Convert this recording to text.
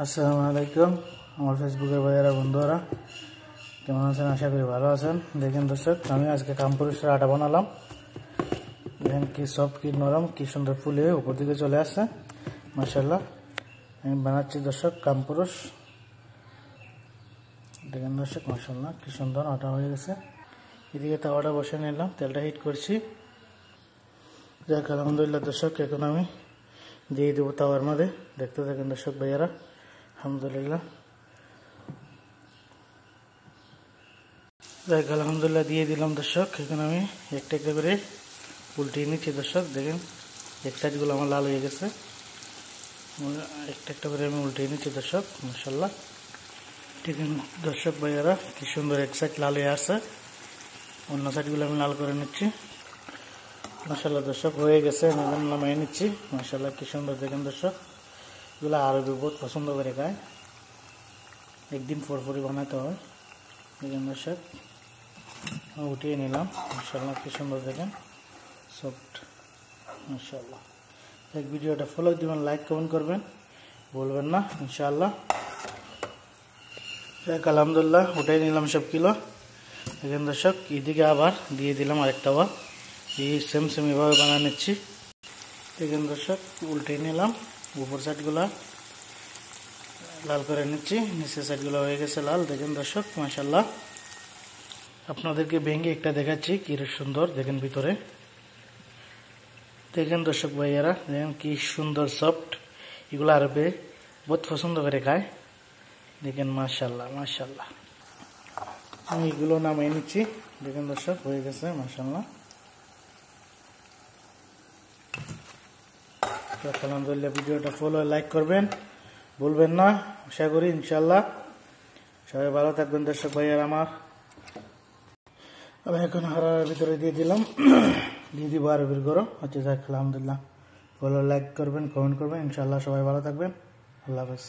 আসসালামু আলাইকুম আমার ফেসবুকের ভাইয়েরা বন্ধুরা কেমন আছেন? আশা করি ভালো আছেন। দেখেন দর্শক, আমি আজকে কামপুরুষের আটা বানালাম। দেখেন কি সফট, কি নরম, কি সুন্দর ফুলে উপর দিকে চলে আসছে। মাশাআল্লাহ, আমি বানাচ্ছি দর্শক কামপুরুষ। দেখেন দর্শক, মাশাআল্লাহ কি সুন্দর আটা হয়ে গেছে। এদিকে তাওয়াটা বসে নিলাম, তেলটা হিট করছি। যাক আলহামদুলিল্লাহ দর্শক, এখন আমি দিয়ে দেবো তাওয়ার মধ্যে। দেখতে থাকেন দর্শক ভাইয়ারা। আলহামদুলিল্লাহ, যাক আলহামদুলিল্লাহ দিয়ে দিলাম দর্শক। এখন আমি একটা একটা করে উল্টিয়ে নিচ্ছি দর্শক। দেখেন এক সাইডগুলো আমার লাল হয়ে গেছে, একটা একটা করে আমি উল্টিয়ে নিচ্ছি দর্শক। মাশাআল্লাহ, ঠিক দর্শক ভাইয়ারা, কি সুন্দর এক সাইড লাল হয়ে আসছে, অন্য সাইডগুলো আমি লাল করে নিচ্ছি। মাশাআল্লাহ দর্শক, হয়ে গেছে, আমি নামিয়ে নিচ্ছি। মাশাআল্লাহ কি সুন্দর। দেখেন দর্শক, এগুলো আরবি বহুত পছন্দ করে খায়, একদিন ফরফরি বানাতে হয়। দেখেন দর্শক, উঠিয়ে নিলাম। মাশাআল্লাহ কি সুন্দর, দেখেন সফট। মাশাআল্লাহ, এক ভিডিওটা ফলো দিবেন, লাইক কমেন্ট করবেন, বলবেন না ইনশাআল্লাহ। এক আলহামদুলিল্লাহ উঠাই নিলাম সব কিলো। দেখেন দর্শক, এদিকে আবার দিয়ে দিলাম আরেকটা বার, এই সেম এভাবে বানিয়ে নিচ্ছি। দেখেন দর্শক, উল্টে নিলাম, উপর সাইডগুলা লাল করে নিচ্ছি, নিচের সাইডগুলো হয়ে গেছে লাল। দেখেন দর্শক মাশাআল্লাহ, আপনাদেরকে ভেঙে একটা দেখাচ্ছি কি সুন্দর। দেখেন ভিতরে, দেখেন দর্শক ভাইয়ারা, দেখেন কি সুন্দর সফট। এগুলো আরবে বহুত পছন্দ করে খায়। দেখেন মাশাআল্লাহ মাশাআল্লাহ, আমি এগুলো নামিয়ে নিচ্ছি। দেখেন দর্শক, হয়ে গেছে মাশাআল্লাহ। আলহামদুলিল্লাহ, ভিডিওটা ফলো লাইক করবেন, বলবেন না। আশা করি ইনশাআল্লাহ সবাই ভালো থাকবেন দর্শক ভাইয়ার আমার। আমি এখন হারার ভিতরে দিয়ে দিলাম, দিয়ে দিব আরবির গরম। আচ্ছা যাক আলহামদুলিল্লাহ, ফলো লাইক করবেন, কমেন্ট করবেন। ইনশাআল্লাহ সবাই ভালো থাকবেন। আল্লাহ হাফেজ।